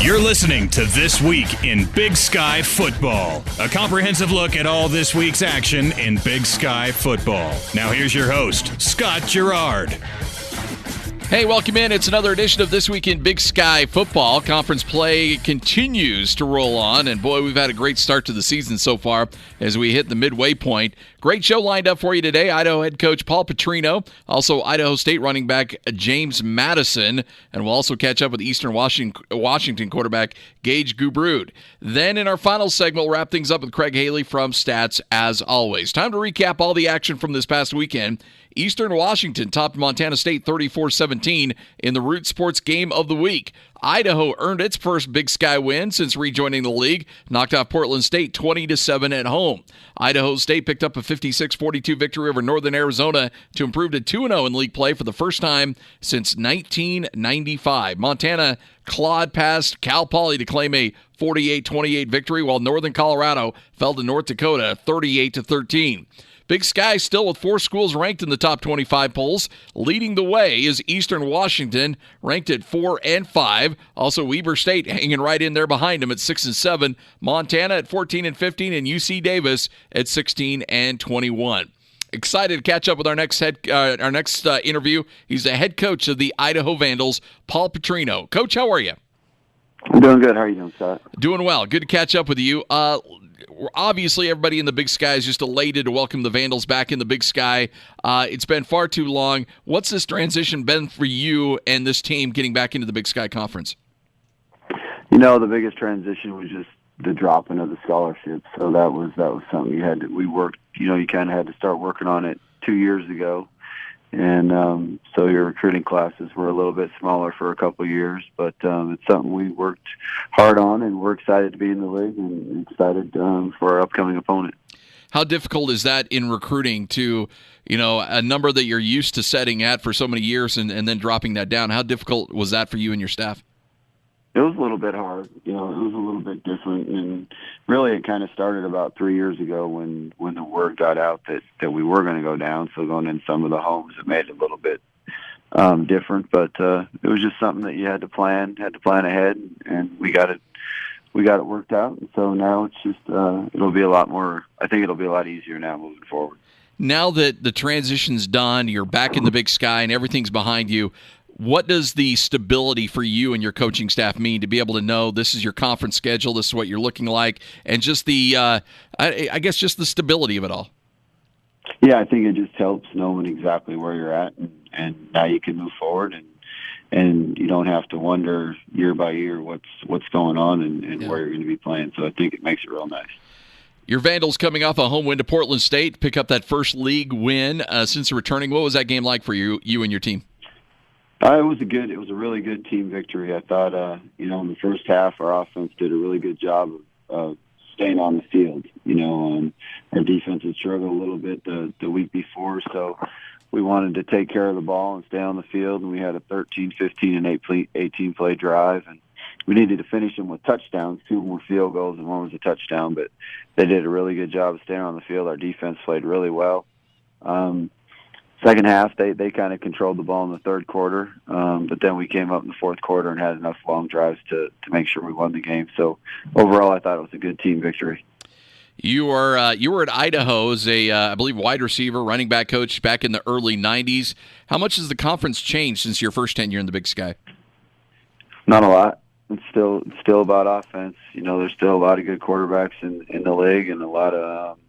You're listening to This Week in Big Sky Football, a comprehensive look at all this week's action in Big Sky Football. Now here's your host, Scott Gerard. Hey, welcome in. It's another edition of This Week in Big Sky Football. Conference play continues to roll on, and boy, we've had a great start to the season so far as we hit the midway point. Great show lined up for you today. Idaho head coach Paul Petrino, also Idaho State running back James Madison, and we'll also catch up with Eastern Washington quarterback Gage Gubrud. Then in our final segment, we'll wrap things up with Craig Haley from Stats as always. Time to recap all the action from this past weekend. Eastern Washington topped Montana State 34-17 in the Root Sports Game of the Week. Idaho earned its first Big Sky win since rejoining the league, knocked off Portland State 20-7 at home. Idaho State picked up a 56-42 victory over Northern Arizona to improve to 2-0 in league play for the first time since 1995. Montana clawed past Cal Poly to claim a 48-28 victory, while Northern Colorado fell to North Dakota 38-13. Big Sky still with 4 schools ranked in the top 25 polls. Leading the way is Eastern Washington, ranked at 4 and 5. Also, Weber State hanging right in there behind them at 6 and 7. Montana at 14 and 15, and UC Davis at 16 and 21. Excited to catch up with our next interview. He's the head coach of the Idaho Vandals, Paul Petrino. Coach, how are you? I'm doing good. How are you doing, Scott? Doing well. Good to catch up with you. Obviously, everybody in the Big Sky is just elated to welcome the Vandals back in the Big Sky. It's been far too long. What's this transition been for you and this team getting back into the Big Sky Conference? You know, the biggest transition was just the dropping of the scholarship. So that was something we worked. You know, you kind of had to start working on it 2 years ago, and so your recruiting classes were a little bit smaller for a couple of years. But it's something we worked hard on, and we're excited to be in the league and excited for our upcoming opponent. How difficult is that in recruiting to, you know, a number that you're used to setting at for so many years and then dropping that down? How difficult was that for you and your staff? It was a little bit hard. You know, it was a little bit different. And really it kind of started about 3 years ago when the word got out that we were going to go down. So going in some of the homes, it made it a little bit different. But it was just something that you had to plan ahead, and we got it worked out. And so now it's just it'll be a lot more. I think it'll be a lot easier now moving forward. Now that the transition's done, you're back in the Big Sky and everything's behind you. What does the stability for you and your coaching staff mean to be able to know this is your conference schedule, this is what you're looking like, and just the, I guess, just the stability of it all? Yeah, I think it just helps knowing exactly where you're at, and now you can move forward, and you don't have to wonder year by year what's going on and where you're going to be playing. So I think it makes it real nice. Your Vandals coming off a home win to Portland State, pick up that first league win since returning. What was that game like for you and your team? It was a really good team victory. I thought, in the first half, our offense did a really good job of staying on the field. Our defense had struggled a little bit the week before, so we wanted to take care of the ball and stay on the field, and we had a 13, 15, and 18-play drive, and we needed to finish them with touchdowns. 2 were field goals and 1 was a touchdown, but they did a really good job of staying on the field. Our defense played really well. Second half, they kind of controlled the ball in the third quarter, but then we came up in the fourth quarter and had enough long drives to make sure we won the game. So overall, I thought it was a good team victory. You were at Idaho as a, I believe, wide receiver, running back coach back in the early 90s. How much has the conference changed since your first tenure in the Big Sky? Not a lot. It's still about offense. There's still a lot of good quarterbacks in the league and a lot of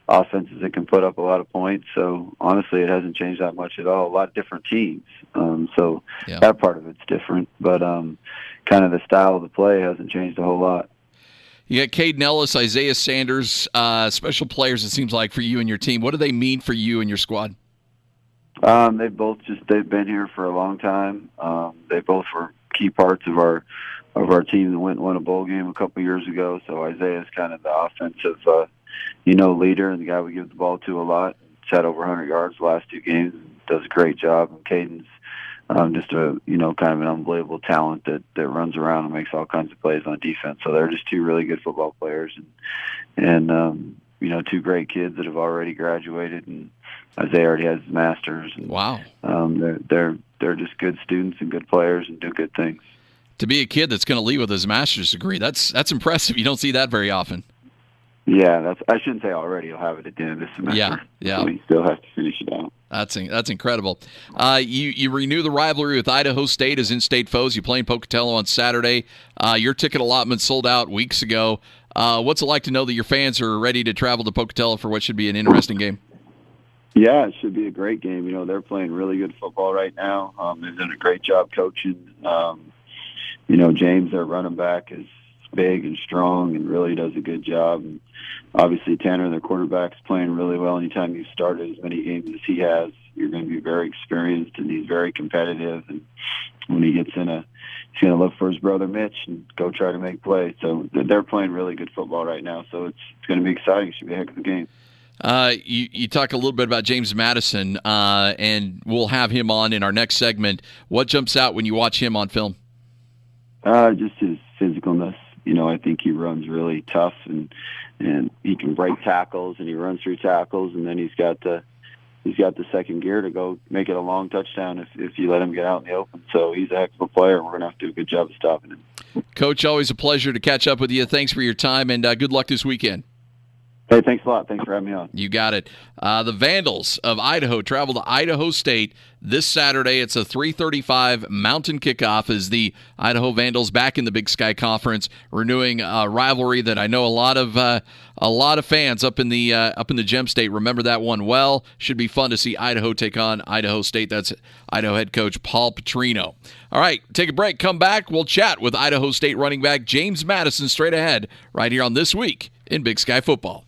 offenses that can put up a lot of points. So honestly, it hasn't changed that much at all. A lot of different teams. That part of it's different, but kind of the style of the play hasn't changed a whole lot. You got Caden Ellis, Isaiah Sanders, special players, it seems like, for you and your team. What do they mean for you and your squad? They've been here for a long time. They both were key parts of our team that went and won a bowl game a couple years ago. So Isaiah's kind of the offensive leader and the guy we give the ball to a lot. He's had over 100 yards the last 2 games. Does a great job. And Caden's just a kind of an unbelievable talent that runs around and makes all kinds of plays on defense. So they're just 2 really good football players and 2 great kids that have already graduated. And Isaiah already has his master's. And, wow. They're just good students and good players and do good things. To be a kid that's going to leave with his master's degree, that's impressive. You don't see that very often. Yeah, I shouldn't say already. He'll have it at the end of this semester. Yeah. So he still has to finish it out. That's incredible. You renew the rivalry with Idaho State as in-state foes. You play in Pocatello on Saturday. Your ticket allotment sold out weeks ago. What's it like to know that your fans are ready to travel to Pocatello for what should be an interesting game? Yeah, it should be a great game. They're playing really good football right now. They've done a great job coaching. James, their running back, is big and strong and really does a good job. And obviously, Tanner, their quarterback's playing really well. Anytime you've started as many games as he has, you're going to be very experienced, and he's very competitive. And when he gets in he's going to look for his brother Mitch and go try to make plays. So they're playing really good football right now. So it's going to be exciting. It should be a heck of a game. You talk a little bit about James Madison, and we'll have him on in our next segment. What jumps out when you watch him on film? Just his physicalness. I think he runs really tough, and he can break tackles, and he runs through tackles, and then he's got the second gear to go make it a long touchdown if you let him get out in the open. So he's a heck of a player, and we're going to have to do a good job of stopping him. Coach, always a pleasure to catch up with you. Thanks for your time, and good luck this weekend. Hey, thanks a lot. Thanks for having me on. You got it. The Vandals of Idaho travel to Idaho State this Saturday. It's a 3:35 Mountain kickoff as the Idaho Vandals back in the Big Sky Conference, renewing a rivalry that I know a lot of fans up in the Gem State remember that one well. Should be fun to see Idaho take on Idaho State. That's Idaho head coach Paul Petrino. All right, take a break. Come back. We'll chat with Idaho State running back James Madison straight ahead right here on This Week in Big Sky Football.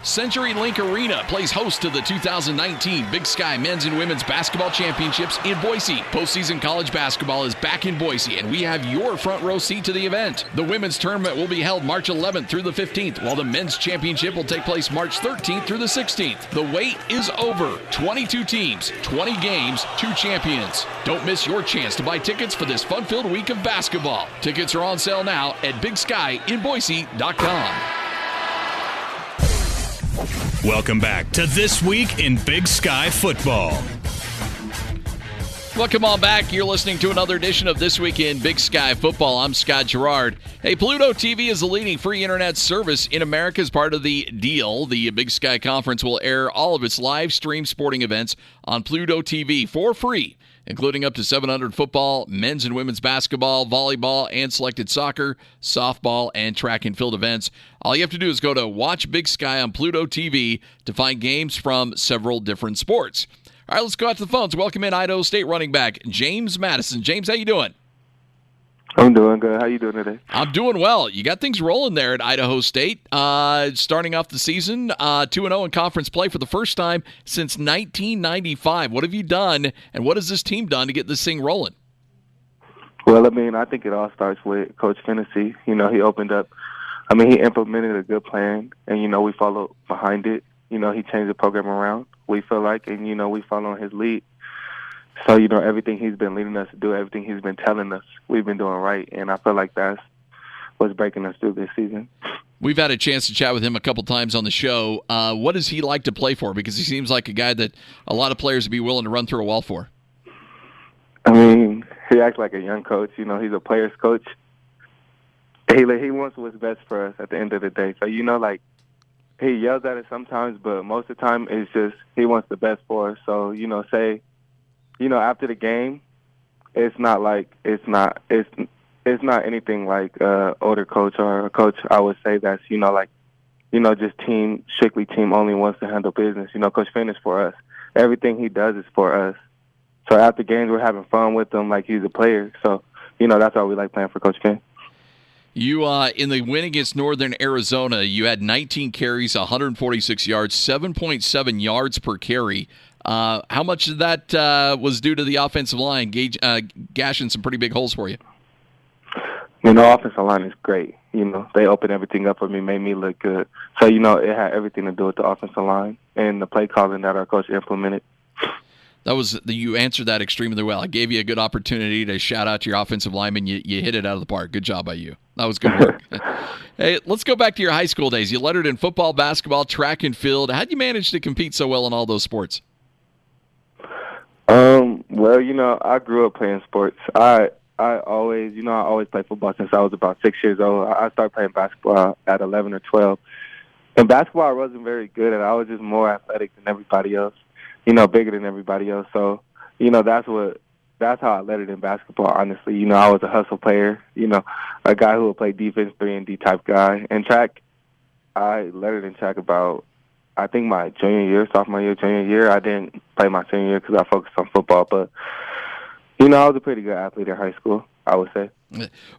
CenturyLink Arena plays host to the 2019 Big Sky Men's and Women's Basketball Championships in Boise. Postseason college basketball is back in Boise, and we have your front row seat to the event. The women's tournament will be held March 11th through the 15th, while the men's championship will take place March 13th through the 16th. The wait is over. 22 teams, 20 games, 2 champions. Don't miss your chance to buy tickets for this fun-filled week of basketball. Tickets are on sale now at BigSkyInBoise.com. Welcome back to This Week in Big Sky Football. Welcome on back. You're listening to another edition of This Week in Big Sky Football. I'm Scott Gerard. Hey, Pluto TV is the leading free internet service in America. As part of the deal, the Big Sky Conference will air all of its live stream sporting events on Pluto TV for free, including up to 700 football, men's and women's basketball, volleyball, and selected soccer, softball, and track and field events. All you have to do is go to Watch Big Sky on Pluto TV to find games from several different sports. All right, let's go out to the phones. Welcome in Idaho State running back James Madison. James, how you doing? I'm doing good. How you doing today? I'm doing well. You got things rolling there at Idaho State. Starting off the season, 2-0 in conference play for the first time since 1995. What have you done, and what has this team done to get this thing rolling? Well, I think it all starts with Coach Fennessy. He opened up. He implemented a good plan, and, we followed behind it. He changed the program around, we feel like, and, we follow his lead. So, everything he's been leading us to do, everything he's been telling us, we've been doing right. And I feel like that's what's breaking us through this season. We've had a chance to chat with him a couple times on the show. What does he like to play for? Because he seems like a guy that a lot of players would be willing to run through a wall for. He acts like a young coach. He's a player's coach. He wants what's best for us at the end of the day. So, he yells at us sometimes, but most of the time it's just he wants the best for us. So, after the game, it's not anything like older coach or a coach, I would say that's, just strictly team only wants to handle business. Coach Finn is for us. Everything he does is for us. So after games, we're having fun with him like he's a player. So, that's why we like playing for Coach Finn. You, in the win against Northern Arizona, you had 19 carries, 146 yards, 7.7 yards per carry. How much of that was due to the offensive line gashing some pretty big holes for you? The offensive line is great. they opened everything up for me, made me look good. So, it had everything to do with the offensive line and the play calling that our coach implemented. You answered that extremely well. I gave you a good opportunity to shout out to your offensive lineman. You hit it out of the park. Good job by you. That was good work. Hey, let's go back to your high school days. You lettered in football, basketball, track and field. How'd you manage to compete so well in all those sports? Well, I grew up playing sports. I always played football since I was about 6 years old. I started playing basketball at 11 or 12. And basketball I wasn't very good at. I was just more athletic than everybody else, bigger than everybody else. So, that's how I lettered in basketball, honestly. I was a hustle player, a guy who would play defense, 3-and-D type guy. And track, I lettered in track about, I think, my sophomore year, junior year. I didn't play my senior year because I focused on football. But, I was a pretty good athlete in high school, I would say.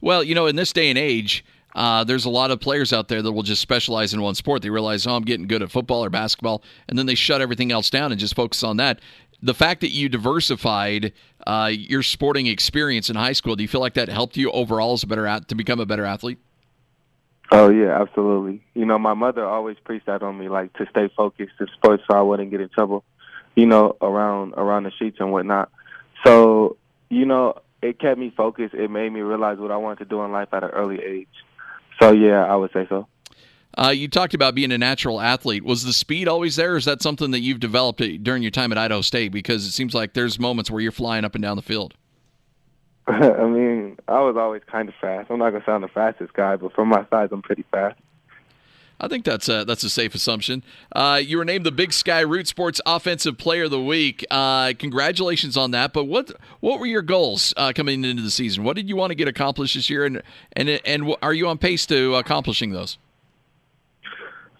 Well, in this day and age, there's a lot of players out there that will just specialize in one sport. They realize, I'm getting good at football or basketball, and then they shut everything else down and just focus on that. The fact that you diversified your sporting experience in high school, do you feel like that helped you overall to become a better athlete? Oh, yeah, absolutely. My mother always preached that on me, like to stay focused in sports so I wouldn't get in trouble, around the streets and whatnot. So, it kept me focused. It made me realize what I wanted to do in life at an early age. So, yeah, I would say so. You talked about being a natural athlete. Was the speed always there, or is that something that you've developed during your time at Idaho State? Because it seems like there's moments where you're flying up and down the field. I mean, I was always kind of fast. I'm not going to sound the fastest guy, but for my size, I'm pretty fast. I think that's a safe assumption. You were named the Big Sky Root Sports Offensive Player of the Week. Congratulations on that. But what were your goals coming into the season? What did you want to get accomplished this year, and are you on pace to accomplishing those?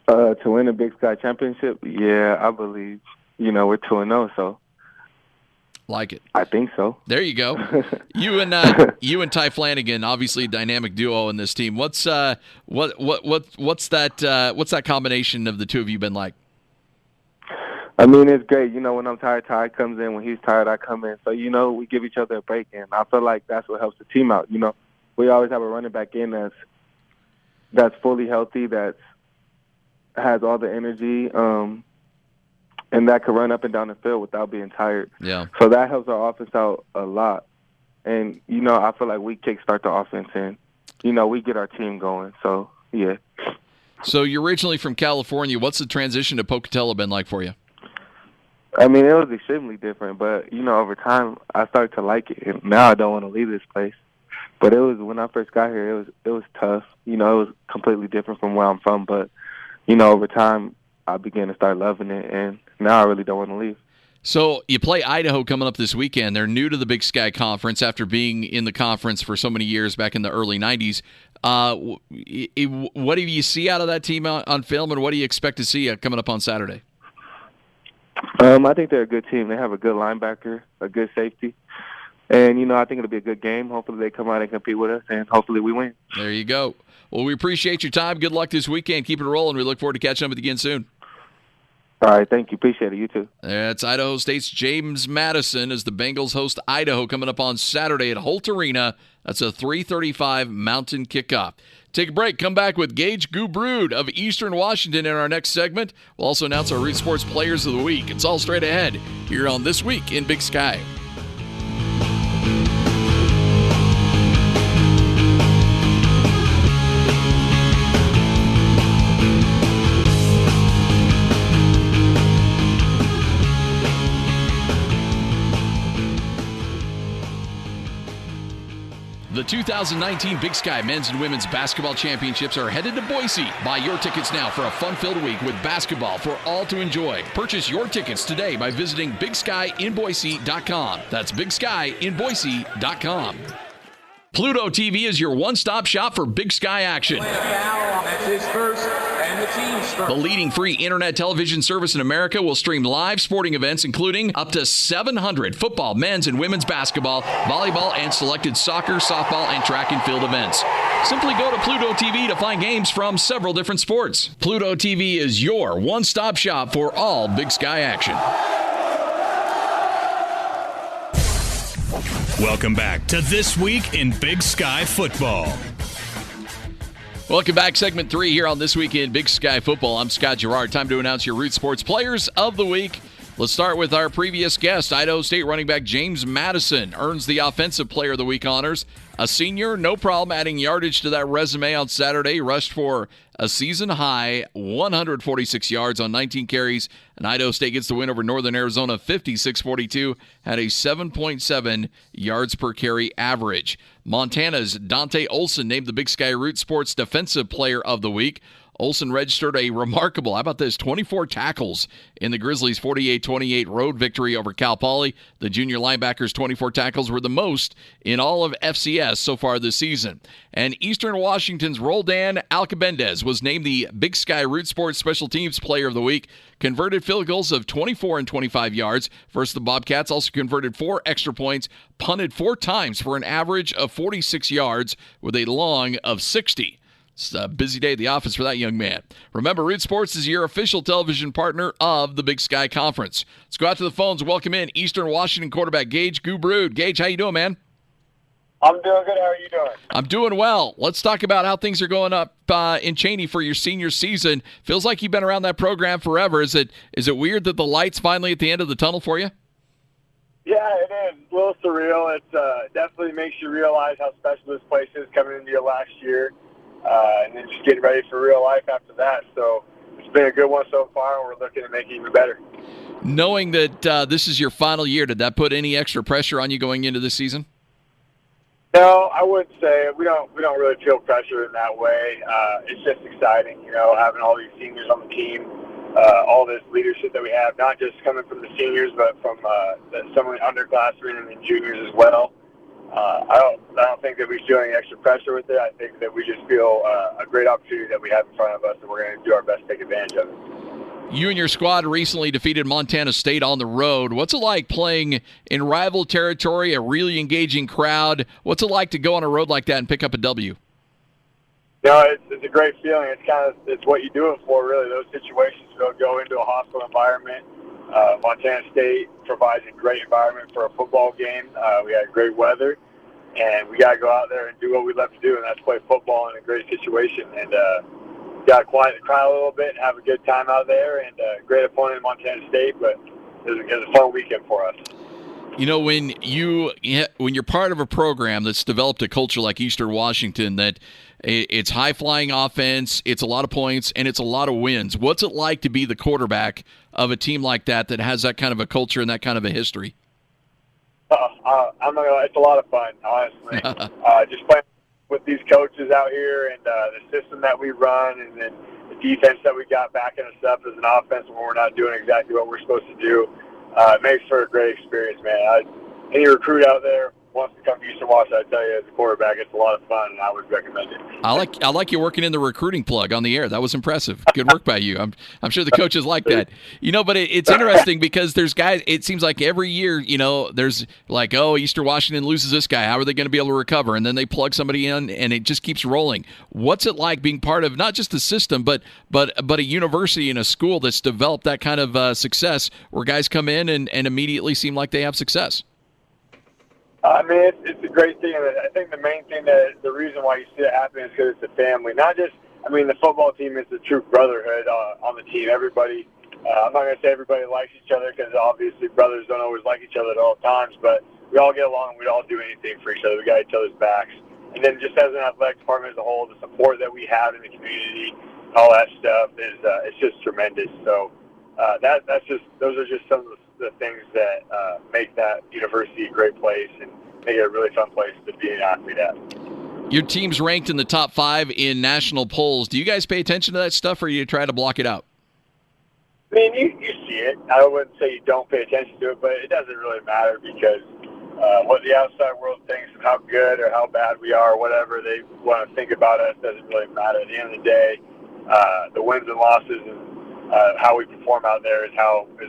To win a Big Sky championship, yeah, I believe. We're 2-0, so. Like it. I think so. There you go. You and Ty Flanagan, obviously a dynamic duo in this team. What's that combination of the two of you been like? I mean, it's great. When I'm tired, Ty comes in. When he's tired, I come in. So, we give each other a break, and I feel like that's what helps the team out. We always have a running back in that's fully healthy, that has all the energy, and that could run up and down the field without being tired. Yeah. So that helps our offense out a lot. And, I feel like we kickstart the offense and, we get our team going. So, yeah. So you're originally from California. What's the transition to Pocatello been like for you? I mean, it was extremely different. But, over time, I started to like it. And now I don't want to leave this place. But it was, when I first got here, it was tough. It was completely different from where I'm from. But, over time, I began to start loving it, and now I really don't want to leave. So you play Idaho coming up this weekend. They're new to the Big Sky Conference after being in the conference for so many years back in the early 90s. What do you see out of that team on film, and what do you expect to see coming up on Saturday? I think they're a good team. They have a good linebacker, a good safety. And, I think it'll be a good game. Hopefully they come out and compete with us, and hopefully we win. There you go. Well, we appreciate your time. Good luck this weekend. Keep it rolling. We look forward to catching up with you again soon. All right, thank you. Appreciate it. You too. That's Idaho State's James Madison as the Bengals host Idaho coming up on Saturday at Holt Arena. That's a 3:35 Mountain kickoff. Take a break. Come back with Gage Gubrud of Eastern Washington in our next segment. We'll also announce our Root Sports Players of the Week. It's all straight ahead here on This Week in Big Sky. The 2019 Big Sky Men's and Women's Basketball Championships are headed to Boise. Buy your tickets now for a fun-filled week with basketball for all to enjoy. Purchase your tickets today by visiting BigSkyInBoise.com. That's BigSkyInBoise.com. Pluto TV is your one-stop shop for Big Sky action. The leading free internet television service in America will stream live sporting events, including up to 700 football, men's and women's basketball, volleyball, and selected soccer, softball, and track and field events. Simply go to Pluto TV to find games from several different sports. Pluto TV is your one-stop shop for all Big Sky action. Welcome back to This Week in Big Sky Football. Welcome back. Segment 3 here on This Week in Big Sky Football. I'm Scott Girard. Time to announce your Root Sports Players of the Week. Let's start with our previous guest. Idaho State running back James Madison earns the Offensive Player of the Week honors. A senior, no problem adding yardage to that resume on Saturday. Rushed for a season-high 146 yards on 19 carries. And Idaho State gets the win over Northern Arizona 56-42. Had a 7.7 yards per carry average. Montana's Donte Olson named the Big Sky Root Sports Defensive Player of the Week. Olson registered a remarkable, how about this, 24 tackles in the Grizzlies' 48-28 road victory over Cal Poly. The junior linebacker's 24 tackles were the most in all of FCS so far this season. And Eastern Washington's Roldan Alcabendez was named the Big Sky Root Sports Special Teams Player of the Week. Converted field goals of 24 and 25 yards versus the Bobcats. Also converted 4 extra points, punted 4 times for an average of 46 yards with a long of 60. It's a busy day at the office for that young man. Remember, Root Sports is your official television partner of the Big Sky Conference. Let's go out to the phones and welcome in Eastern Washington quarterback Gage Gubrud. Gage, how you doing, man? I'm doing good. How are you doing? I'm doing well. Let's talk about how things are going up in Cheney for your senior season. Feels like you've been around that program forever. Is it weird that the light's finally at the end of the tunnel for you? Yeah, it is. A little surreal. It definitely makes you realize how special this place is coming into your last year. And then just getting ready for real life after that. So it's been a good one so far, and we're looking to make it even better. Knowing that this is your final year, did that put any extra pressure on you going into this season? No, I wouldn't say we don't really feel pressure in that way. It's just exciting, having all these seniors on the team, all this leadership that we have, not just coming from the seniors, but from some of the underclassmen and the juniors as well. I don't think that we feel any extra pressure with it. I think that we just feel a great opportunity that we have in front of us, and we're going to do our best to take advantage of it. You and your squad recently defeated Montana State on the road. What's it like playing in rival territory, a really engaging crowd? What's it like to go on a road like that and pick up a W? It's a great feeling. It's what you do it for, really. Those situations, go into a hostile environment. Montana State provides a great environment for a football game. We had great weather, and we got to go out there and do what we love to do, and that's play football in a great situation. And got to quiet the crowd a little bit and have a good time out there. And great opponent in Montana State, but it was a fun weekend for us. When you're part of a program that's developed a culture like Eastern Washington, that it's high-flying offense, it's a lot of points, and it's a lot of wins. What's it like to be the quarterback of a team like that has that kind of a culture and that kind of a history? I'm not gonna lie, it's a lot of fun, honestly. Just playing with these coaches out here and the system that we run, and then the defense that we got backing us up as an offense when we're not doing exactly what we're supposed to do. It makes for a great experience, man. Any recruit out there wants to come to Eastern Washington, I tell you, as a quarterback, it's a lot of fun, and I would recommend it. I like you working in the recruiting plug on the air. That was impressive. Good work by you. I'm sure the coaches like that. But it's interesting because there's guys. It seems like every year, there's like, Eastern Washington loses this guy. How are they going to be able to recover? And then they plug somebody in, and it just keeps rolling. What's it like being part of not just the system, but a university and a school that's developed that kind of success, where guys come in and immediately seem like they have success? It's a great thing. I think the main thing the reason why you see it happen is because it's a family. Not just, the football team is a true brotherhood on the team. Everybody, I'm not going to say everybody likes each other, because obviously brothers don't always like each other at all times, but we all get along and we all do anything for each other. We got each other's backs. And then just as an athletic department as a whole, the support that we have in the community, all that stuff is it's just tremendous. So those are just some of the things that make that university a great place and make it a really fun place to be an athlete at. Your team's ranked in the top 5 in national polls. Do you guys pay attention to that stuff, or do you try to block it out? You see it. I wouldn't say you don't pay attention to it, but it doesn't really matter, because what the outside world thinks of how good or how bad we are, or whatever they want to think about us, doesn't really matter. At the end of the day, the wins and losses and how we perform out there is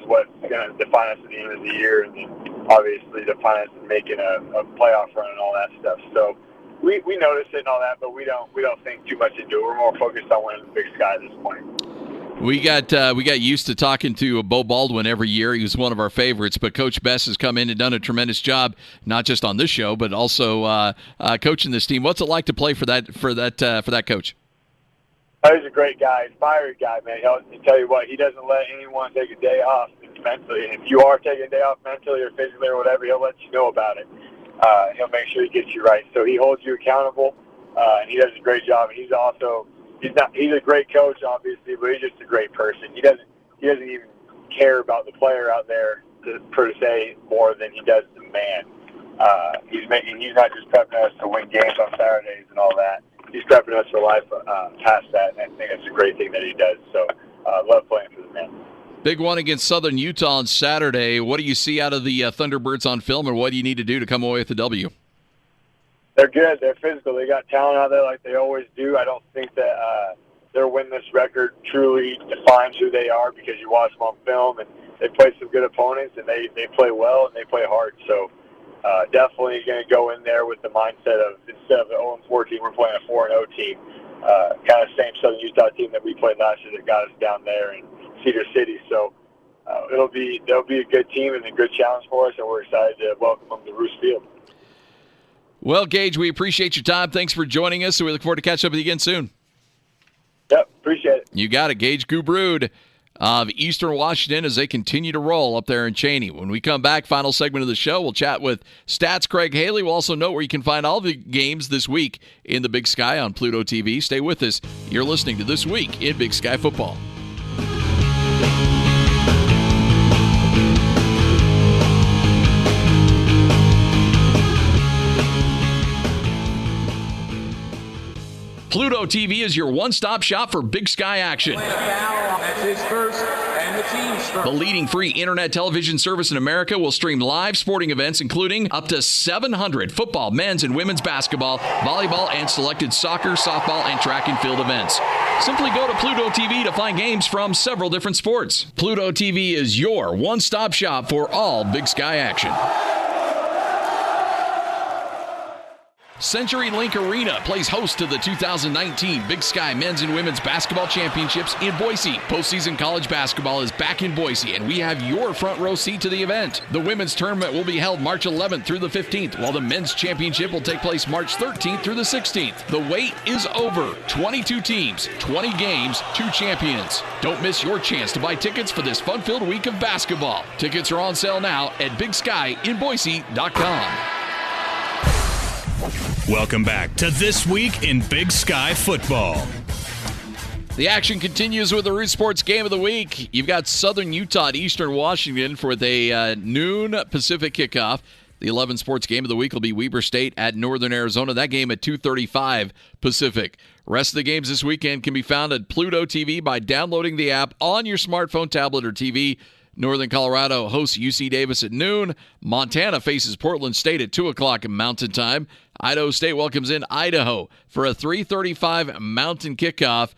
what's going to define us at the end of the year, and then obviously define us in making a playoff run and all that stuff. So we notice it and all that, but we don't think too much into it. We're more focused on winning the Big Sky at this point. We got used to talking to Bo Baldwin every year. He was one of our favorites, but Coach Bess has come in and done a tremendous job, not just on this show, but also coaching this team. What's it like to play for that coach? Oh, he's a great guy. He's a fiery guy, man. He'll tell you what, he doesn't let anyone take a day off mentally. If you are taking a day off mentally or physically or whatever, he'll let you know about it. He'll make sure he gets you right. So he holds you accountable, and he does a great job. He's a great coach, obviously, but he's just a great person. He doesn't even care about the player out there per se more than he does the man. He's not just prepping us to win games on Saturdays and all that. He's prepping us for life past that, and I think it's a great thing that he does. So I love playing for the man. Big one against Southern Utah on Saturday. What do you see out of the Thunderbirds on film, and what do you need to do to come away with the W? They're good. They're physical. They got talent out there like they always do. I don't think that their winless record truly defines who they are because you watch them on film, and they play some good opponents, and they play well, and they play hard. So definitely going to go in there with the mindset of instead of the 0-4 team, we're playing a 4-0 team. Kind of same Southern Utah team that we played last year that got us down there in Cedar City. So they'll be a good team and a good challenge for us, and we're excited to welcome them to Roos Field. Well, Gage, we appreciate your time. Thanks for joining us, and we look forward to catching up with you again soon. Yep, appreciate it. You got it, Gage Gubrud of Eastern Washington as they continue to roll up there in Cheney. When we come back, final segment of the show, we'll chat with Stats Craig Haley. We'll also note where you can find all the games this week in the Big Sky on Pluto TV. Stay with us. You're listening to This Week in Big Sky Football. Pluto TV is your one-stop shop for Big Sky action. The leading free internet television service in America will stream live sporting events, including up to 700 football, men's and women's basketball, volleyball, and selected soccer, softball, and track and field events. Simply go to Pluto TV to find games from several different sports. Pluto TV is your one-stop shop for all Big Sky action. CenturyLink Arena plays host to the 2019 Big Sky Men's and Women's Basketball Championships in Boise. Postseason college basketball is back in Boise, and we have your front row seat to the event. The women's tournament will be held March 11th through the 15th, while the men's championship will take place March 13th through the 16th. The wait is over. 22 teams, 20 games, 2 champions. Don't miss your chance to buy tickets for this fun-filled week of basketball. Tickets are on sale now at BigSkyInBoise.com. Welcome back to This Week in Big Sky Football. The action continues with the Root Sports Game of the Week. You've got Southern Utah at Eastern Washington for the noon Pacific kickoff. The 11 Sports Game of the Week will be Weber State at Northern Arizona. That game at 2:35 Pacific. Rest of the games this weekend can be found at Pluto TV by downloading the app on your smartphone, tablet, or TV. Northern Colorado hosts UC Davis at noon. Montana faces Portland State at 2 o'clock Mountain Time. Idaho State welcomes in Idaho for a 3:35 Mountain kickoff.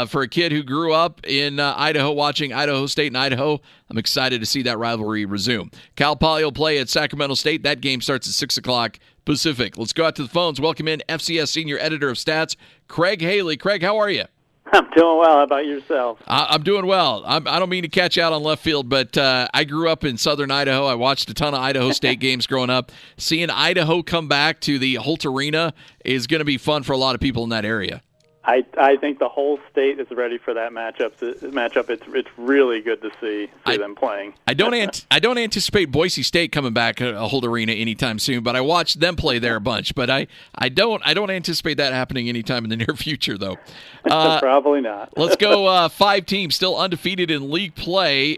For a kid who grew up in Idaho watching Idaho State and Idaho, I'm excited to see that rivalry resume. Cal Poly will play at Sacramento State. That game starts at 6 o'clock Pacific. Let's go out to the phones. Welcome in FCS Senior Editor of Stats, Craig Haley. Craig, how are you? I'm doing well. How about yourself? I'm doing well. I don't mean to catch out on left field, but I grew up in southern Idaho. I watched a ton of Idaho State games growing up. Seeing Idaho come back to the Holt Arena is going to be fun for a lot of people in that area. I think the whole state is ready for that matchup. It's really good to see them playing. I don't anticipate Boise State coming back a Holt Arena anytime soon, but I watched them play there a bunch. But I don't anticipate that happening anytime in the near future, though. Probably not. Let's go. 5 teams still undefeated in league play.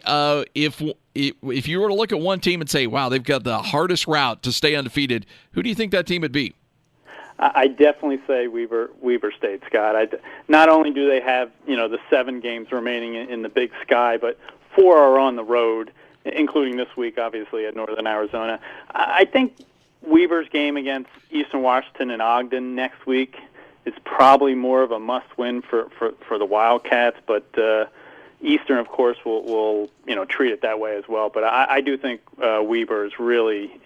If you were to look at one team and say, "Wow, they've got the hardest route to stay undefeated," who do you think that team would be? I definitely say Weber State, Scott. Not only do they have the 7 games remaining in the Big Sky, but 4 are on the road, including this week, obviously, at Northern Arizona. I think Weber's game against Eastern Washington and Ogden next week is probably more of a must-win for the Wildcats, but Eastern, of course, will treat it that way as well. But I do think Weber's really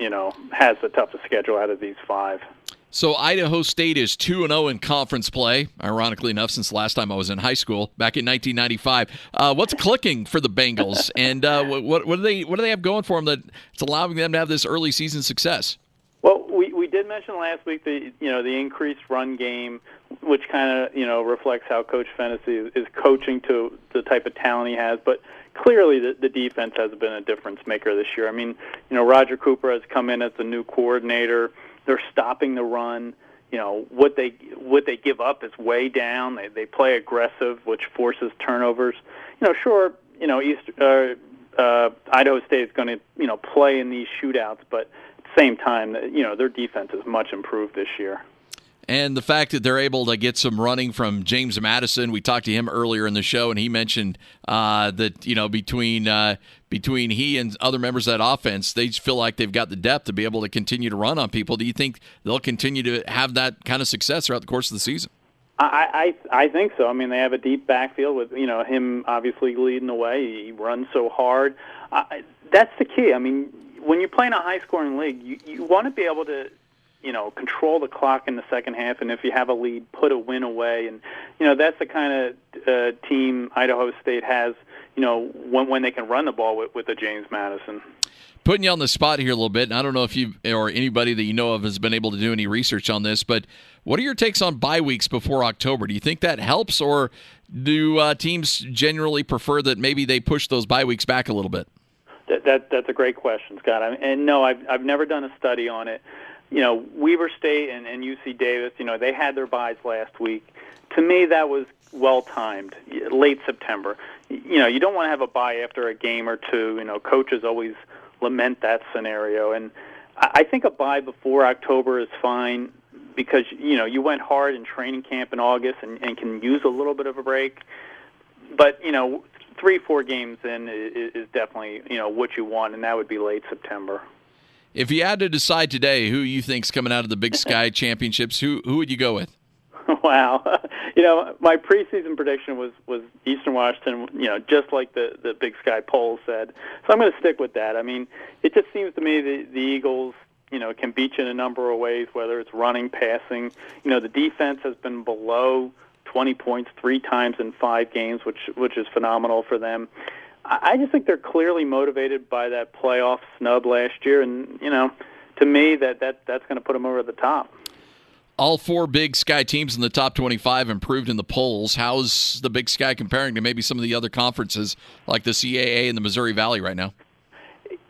has the toughest schedule out of these 5. So Idaho State is 2-0 in conference play, ironically enough, since the last time I was in high school, back in 1995. What's clicking for the Bengals, and what do they have going for them that's allowing them to have this early season success? Well, we did mention last week the increased run game which kind of, reflects how Coach Fennessy is coaching to the type of talent he has. But clearly the defense has been a difference maker this year. I mean, Roger Cooper has come in as the new coordinator. They're stopping the run. What they give up is way down. They play aggressive, which forces turnovers. Sure, Idaho State is going to, play in these shootouts, but at the same time, their defense is much improved this year. And the fact that they're able to get some running from James Madison, we talked to him earlier in the show, and he mentioned that between he and other members of that offense, they just feel like they've got the depth to be able to continue to run on people. Do you think they'll continue to have that kind of success throughout the course of the season? I think so. I mean, they have a deep backfield with him obviously leading the way. He runs so hard. That's the key. I mean, when you play in a high-scoring league, you want to be able to control the clock in the second half, and if you have a lead, put a win away. And, that's the kind of team Idaho State has, when they can run the ball with a James Madison. Putting you on the spot here a little bit, and I don't know if you or anybody that you know of has been able to do any research on this, but what are your takes on bye weeks before October? Do you think that helps, or do teams generally prefer that maybe they push those bye weeks back a little bit? That's a great question, Scott. And no, I've never done a study on it. Weber State and UC Davis, they had their byes last week. To me, that was well-timed, late September. You don't want to have a bye after a game or two. Coaches always lament that scenario. And I think a bye before October is fine because, you went hard in training camp in August and can use a little bit of a break. But, 3-4 games in is definitely, what you want, and that would be late September. If you had to decide today who you think's coming out of the Big Sky Championships, who would you go with? Wow. My preseason prediction was Eastern Washington, just like the Big Sky poll said. So I'm going to stick with that. I mean, it just seems to me the Eagles, can beat you in a number of ways, whether it's running, passing. The defense has been below 20 points 3 times in 5 games, which is phenomenal for them. I just think they're clearly motivated by that playoff snub last year, and to me that's going to put them over the top. All 4 Big Sky teams in the top 25 improved in the polls. How's the Big Sky comparing to maybe some of the other conferences like the CAA and the Missouri Valley right now?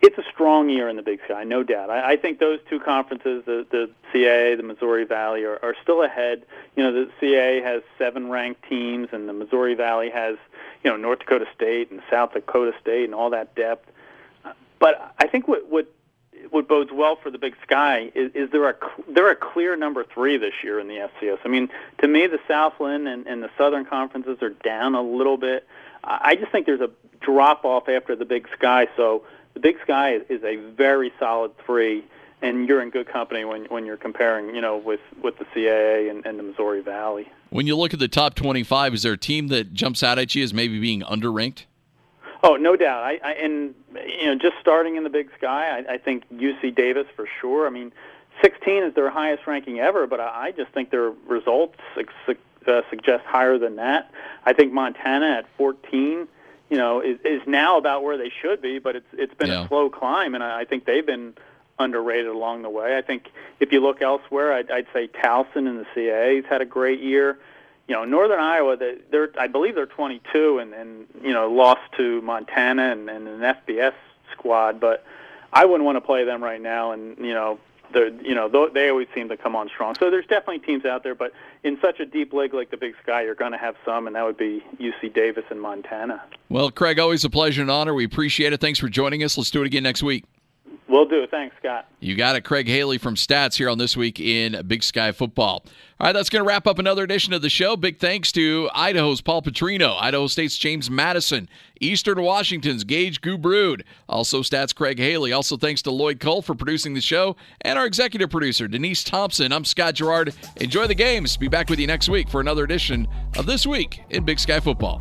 It's a strong year in the Big Sky, no doubt. I think those 2 conferences, the CAA, the Missouri Valley, are still ahead. The CAA has 7 ranked teams, and the Missouri Valley has North Dakota State and South Dakota State and all that depth. But I think what bodes well for the Big Sky is they're a clear number 3 this year in the FCS. I mean, to me, the Southland and the Southern conferences are down a little bit. I just think there's a drop-off after the Big Sky. So the Big Sky is a very solid 3, and you're in good company when you're comparing, with the CAA and the Missouri Valley. When you look at the top 25, is there a team that jumps out at you as maybe being underranked? Oh, no doubt. Just starting in the Big Sky, I think UC Davis for sure. I mean, 16 is their highest ranking ever, but I just think their results suggest higher than that. I think Montana at 14, is now about where they should be, but it's been a slow climb, and I think they've been underrated along the way. I think if you look elsewhere, I'd say Towson in the CAA has had a great year. Northern Iowa, I believe they're 22 and lost to Montana and an FBS squad, but I wouldn't want to play them right now. And they always seem to come on strong. So there's definitely teams out there, but in such a deep league like the Big Sky, you're going to have some, and that would be UC Davis and Montana. Well, Craig, always a pleasure and honor. We appreciate it. Thanks for joining us. Let's do it again next week. Will do. Thanks, Scott. You got it. Craig Haley from Stats here on This Week in Big Sky Football. All right, that's going to wrap up another edition of the show. Big thanks to Idaho's Paul Petrino, Idaho State's James Madison, Eastern Washington's Gage Gubrud, also Stats Craig Haley. Also thanks to Lloyd Cole for producing the show, and our executive producer, Denise Thompson. I'm Scott Gerard. Enjoy the games. Be back with you next week for another edition of This Week in Big Sky Football.